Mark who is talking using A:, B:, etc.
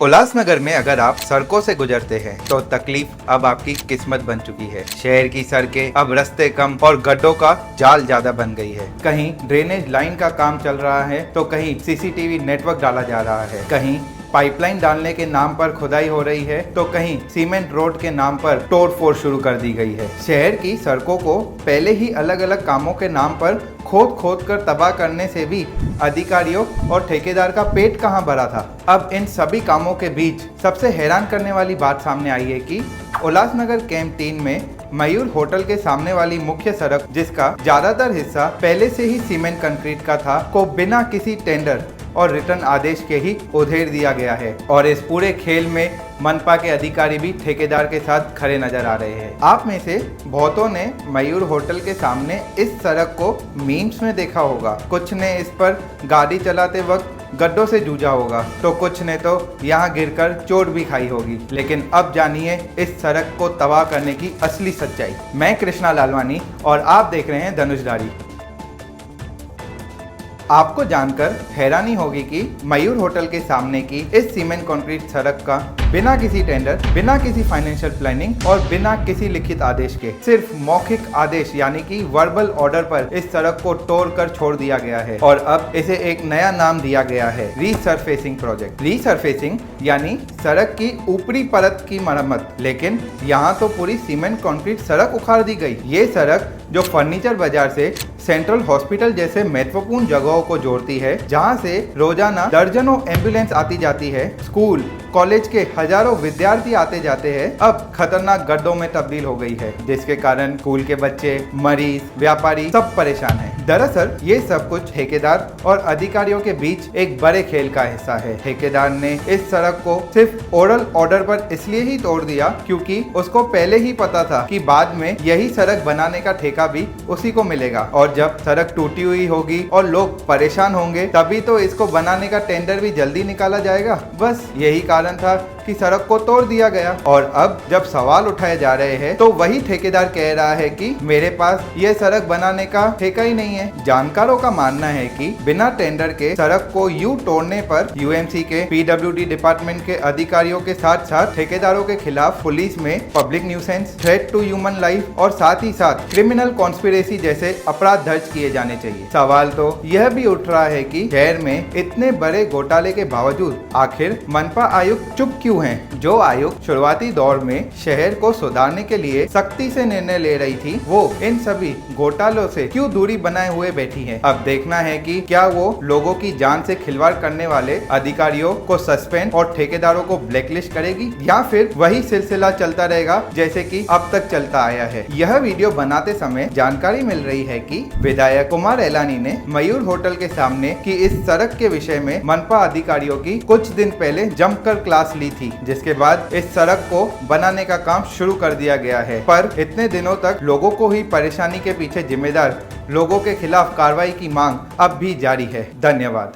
A: उल्लासनगर में अगर आप सड़कों से गुजरते हैं तो तकलीफ अब आपकी किस्मत बन चुकी है। शहर की सड़कें अब रास्ते कम और गड्ढों का जाल ज्यादा बन गई है। कहीं ड्रेनेज लाइन का काम चल रहा है तो कहीं सीसीटीवी नेटवर्क डाला जा रहा है, कहीं पाइपलाइन डालने के नाम पर खुदाई हो रही है तो कहीं सीमेंट रोड के नाम पर तोड़फोड़ शुरू कर दी गई है। शहर की सड़कों को पहले ही अलग अलग कामों के नाम पर खोद खोद कर तबाह करने से भी अधिकारियों और ठेकेदार का पेट कहां भरा था। अब इन सभी कामों के बीच सबसे हैरान करने वाली बात सामने आई है कि उल्लासनगर कैंप 3 में मयूर होटल के सामने वाली मुख्य सड़क, जिसका ज्यादातर हिस्सा पहले से ही सीमेंट कंक्रीट का था, को बिना किसी टेंडर और रिटर्न आदेश के ही उधेड़ दिया गया है। और इस पूरे खेल में मनपा के अधिकारी भी ठेकेदार के साथ खड़े नजर आ रहे हैं। आप में से बहुतों ने मयूर होटल के सामने इस सड़क को मीम्स में देखा होगा, कुछ ने इस पर गाड़ी चलाते वक्त गड्ढों से जूझा होगा तो कुछ ने तो यहाँ गिरकर चोट भी खाई होगी। लेकिन अब जानिए इस सड़क को तबाह करने की असली सच्चाई। मैं कृष्णा लालवानी और आप देख रहे हैं धनुषधारी। आपको जानकर हैरानी होगी कि मयूर होटल के सामने की इस सीमेंट कंक्रीट सड़क का बिना किसी टेंडर, बिना किसी फाइनेंशियल प्लानिंग और बिना किसी लिखित आदेश के, सिर्फ मौखिक आदेश यानी कि वर्बल ऑर्डर पर इस सड़क को तोड़ कर छोड़ दिया गया है। और अब इसे एक नया नाम दिया गया है, रीसरफेसिंग प्रोजेक्ट। रीसरफेसिंग यानी सड़क की ऊपरी परत की मरम्मत, लेकिन यहाँ तो पूरी सीमेंट कंक्रीट सड़क उखाड़ दी गई। ये सड़क जो फर्नीचर बाजार से सेंट्रल हॉस्पिटल जैसे महत्वपूर्ण जगहों को जोड़ती है, जहां से रोजाना दर्जनों एम्बुलेंस आती जाती है, स्कूल कॉलेज के हजारों विद्यार्थी आते जाते हैं, अब खतरनाक गड्ढों में तब्दील हो गई है, जिसके कारण स्कूल के बच्चे, मरीज, व्यापारी सब परेशान हैं। दरअसल ये सब कुछ ठेकेदार और अधिकारियों के बीच एक बड़े खेल का हिस्सा है। ठेकेदार ने इस सड़क को सिर्फ ओरल ऑर्डर पर इसलिए ही तोड़ दिया क्योंकि उसको पहले ही पता था कि बाद में यही सड़क बनाने का ठेका भी उसी को मिलेगा, और जब सड़क टूटी हुई होगी और लोग परेशान होंगे तभी तो इसको बनाने का टेंडर भी जल्दी निकाला जाएगा। बस यही कारण था कि सड़क को तोड़ दिया गया। और अब जब सवाल उठाए जा रहे हैं तो वही ठेकेदार कह रहा है कि मेरे पास ये सड़क बनाने का ठेका ही नहीं है। जानकारों का मानना है कि बिना टेंडर के सड़क को यूं तोड़ने पर यूएमसी के पीडब्ल्यूडी डिपार्टमेंट के अधिकारियों के साथ साथ ठेकेदारों के खिलाफ पुलिस में public nuisance, threat to human life और साथ ही साथ क्रिमिनल कॉन्स्पिरेसी जैसे अपराध दर्ज किए जाने चाहिए। सवाल तो यह भी उठ रहा है कि शहर में इतने बड़े घोटाले के बावजूद आखिर मनपा आयुक्त चुप क्यों हैं? जो आयुक्त शुरुआती दौर में शहर को सुधारने के लिए सख्ती से निर्णय ले रही थी, वो इन सभी घोटालों से क्यों दूरी बनाए हुए बैठी है। अब देखना है कि क्या वो लोगों की जान से खिलवाड़ करने वाले अधिकारियों को सस्पेंड और ठेकेदारों को ब्लैकलिस्ट करेगी, या फिर वही सिलसिला चलता रहेगा जैसे कि अब तक चलता आया है। यह वीडियो बनाते समय जानकारी मिल रही है कि विधायक कुमार एलानी ने मयूर होटल के सामने की इस सड़क के विषय में मनपा अधिकारियों की कुछ दिन पहले जमकर क्लास ली थी, जिसके बाद इस सड़क को बनाने का काम शुरू कर दिया गया है। पर इतने दिनों तक लोगों को ही परेशानी के पीछे जिम्मेदार लोगों के खिलाफ कार्रवाई की मांग अब भी जारी है। धन्यवाद।